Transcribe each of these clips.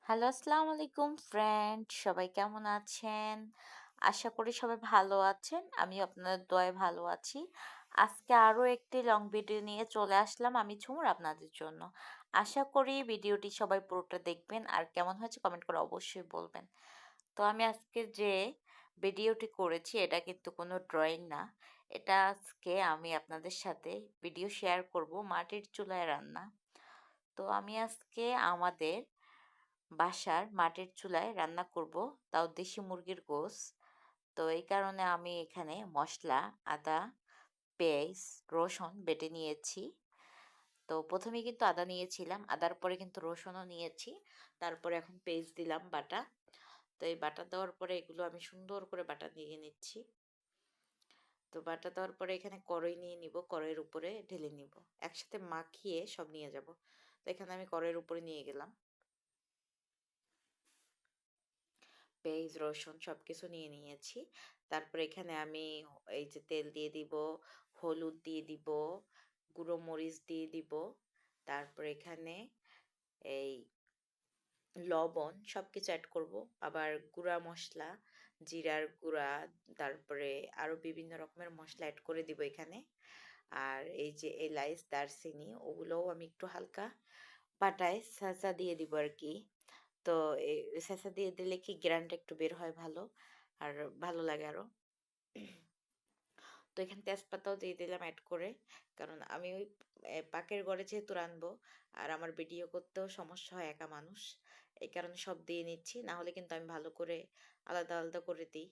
Hello, আসসালামু আলাইকুম friend. সবাই কেমন আছেন? আশা করি সবাই ভালো আছেন। আমিও আপনাদের দোয়ায় ভালো আছি। আজকে আরো একটি লং ভিডিও নিয়ে চলে আসলাম আমি ঝুমুর আপনাদের জন্য। আশা করি ভিডিওটি সবাই পুরোটা দেখবেন আর কেমন হয়েছে কমেন্ট করে অবশ্যই বলবেন। তো আমি আজকে যে ভিডিওটি করেছি এটা কিন্তু কোনো ড্রয়িং না। এটা আজকে আমি আপনাদের সাথে ভিডিও শেয়ার করব মাটির চুলায় রান্না। তো আমি আজকে আমাদের বাসার মাটির চুলায় রান্না করব, তাও দেশি মুরগির গোশ। তো এই কারণে আমি এখানে মশলা, আদা, পেঁয়াজ, রসুন বেটে নিয়েছি। তো প্রথমে কিন্তু আদা নিয়েছিলাম, আদার পরে কিন্তু রসুনও নিয়েছি, তারপরে এখন পেঁয়াজ দিলাম বাটা। তো এই বাটা দেওয়ার পরে এগুলো আমি সুন্দর করে বাটা দিয়ে নিচ্ছি। তো বাটা দেওয়ার পরে এখানে কড়াই নিয়ে নিব, কড়াইয়ের উপরে ঢেলে নিব, একসাথে মাখিয়ে সব নিয়ে যাব। তো এখানে আমি কড়াইয়ের উপরে নিয়ে গেলাম, পেঁয়াজ রসুন সব কিছু নিয়ে নিয়েছি। তারপর এখানে আমি এই যে তেল দিয়ে দিব, হলুদ দিয়ে দিব, গুঁড়ো মরিচ দিয়ে দিব, তারপর এখানে এই লবণ সব কিছু অ্যাড করব। আবার গুঁড়া মশলা, জিরার গুঁড়া, তারপরে আরও বিভিন্ন রকমের মশলা অ্যাড করে দিব এখানে। আর এই যে এলাইচ, দারচিনি ওগুলোও আমি একটু হালকা বাটায় ছাঁচা দিয়ে দিব আর কি। তো এই ছেঁচা দিয়ে দিলে কি গ্রানটা একটু বের হয় ভালো, আর ভালো লাগে আরো। তো এখানে তেজপাতাও দিয়ে দিলাম অ্যাড করে, কারণ আমি ওই পাকের ঘরে যেহেতু রাঁধবো, আর আমার ভিডিও করতেও সমস্যা হয় একা মানুষ, এই কারণে সব দিয়ে নিচ্ছি, না হলে কিন্তু আমি ভালো করে আলাদা আলাদা করে দিই।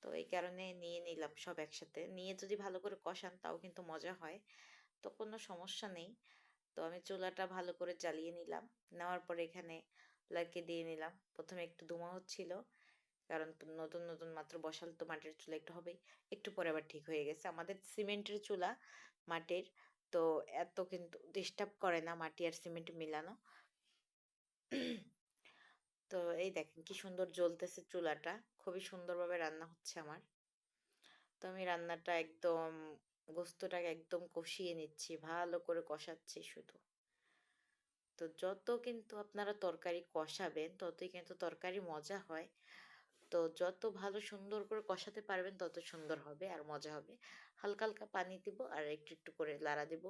তো এই কারণে নিয়ে নিলাম সব একসাথে, নিয়ে যদি ভালো করে কষান তাও কিন্তু মজা হয়। তো কোনো সমস্যা নেই। তো আমি চুলাটা ভালো করে জ্বালিয়ে নিলাম, নেওয়ার পরে এখানে লাইকে দিয়ে নিলাম। প্রথমে একটু ধোঁয়া হচ্ছিল, কারণ নতুন নতুন মাত্র বসাল তো মাটির চুলা একটু হবেই। একটু পরে আবার ঠিক হয়ে গেছে। আমাদের সিমেন্টের চুলা, মাটির, তো এত কিন্তু ডিস্টার্ব করে না মাটি আর সিমেন্ট মিলানো। তো এই দেখেন কি সুন্দর জ্বলতেছে চুলাটা, খুবই সুন্দরভাবে রান্না হচ্ছে আমার। তো আমি রান্নাটা একদম গোস্তটাকে একদম কষিয়ে নিচ্ছি, ভালো করে কষাচ্ছি শুধু। তো যত কিন্তু আপনারা তরকারি কষাবেন ততই কিন্তু তরকারি মজা হয়। তো যত ভালো সুন্দর করে কষাতে পারবেন তত সুন্দর হবে আর মজা হবে। হালকা হালকা পানি দিব আর একটু একটু করে লাড়া দিব।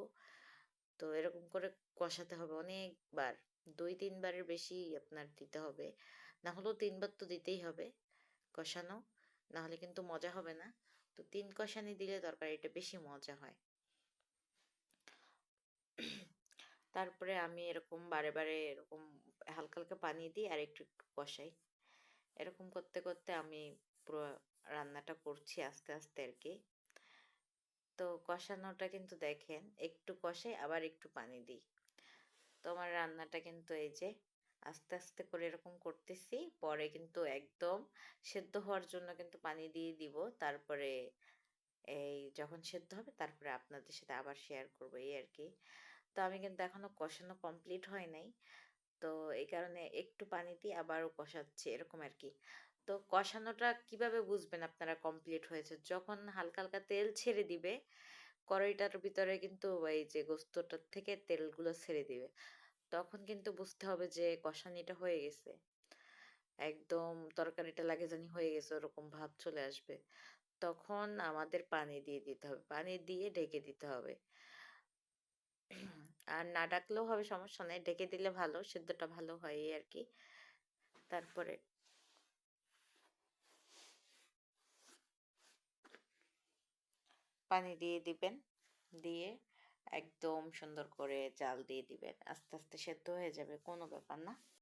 তো এরকম করে কষাতে হবে অনেকবার, ২-৩ বারের বেশি আপনার দিতে হবে। না হলেও ৩ বার তো দিতেই হবে কষানো, না হলে কিন্তু মজা হবে না। তো ৩ কষানি দিলে তরকারিটা বেশি মজা হয়। তারপরে আমি এরকম বারে বারে এরকম হালকা হালকা পানি দিই আর একটু একটু কষাই। এরকম করতে করতে আমি পুরো রান্নাটা করছি আস্তে আস্তে আর কি। তো কষানোটা কিন্তু দেখেন একটু কষাই আবার একটু পানি দিই। তো আমার রান্নাটা কিন্তু এই যে আস্তে আস্তে করে এরকম করতেছি, পরে কিন্তু একদম সেদ্ধ হওয়ার জন্য কিন্তু পানি দিয়ে দিব। তারপরে এই যখন সেদ্ধ হবে তারপরে আপনাদের সাথে আবার শেয়ার করব এই আর কি। তো আমি কিন্তু এখনো কষানো কমপ্লিট হয় নাই। তো এই কারণে একটু পানি দিয়ে আবারও কষাচ্ছি এরকম আর কি। তো কষানোটা কিভাবে বুঝবেন আপনারা কমপ্লিট হয়েছে? যখন হালকা হালকা তেল ছেড়ে দিবে, কড়াইটার ভিতরে কিন্তু এই যে গোস্তটার থেকে তেলগুলো ছেড়ে দিবে, তখন কিন্তু বুঝতে হবে যে কষানিটা হয়ে গেছে। একদম তরকারিটা লাগে জানি হয়ে গেছে ওরকম ভাব চলে আসবে। তখন আমাদের পানি দিয়ে দিতে হবে, পানি দিয়ে ঢেকে দিতে হবে। আর না ডাকলেও হবে, সমস্যা নাই, ঢেকে দিলে ভালো, সেদ্ধটা ভালো হয় এই আর কি। তারপরে পানি দিয়ে দিবেন, দিয়ে একদম সুন্দর করে জাল দিয়ে দিবেন, আস্তে আস্তে সেদ্ধ হয়ে যাবে, কোনো ব্যাপার না।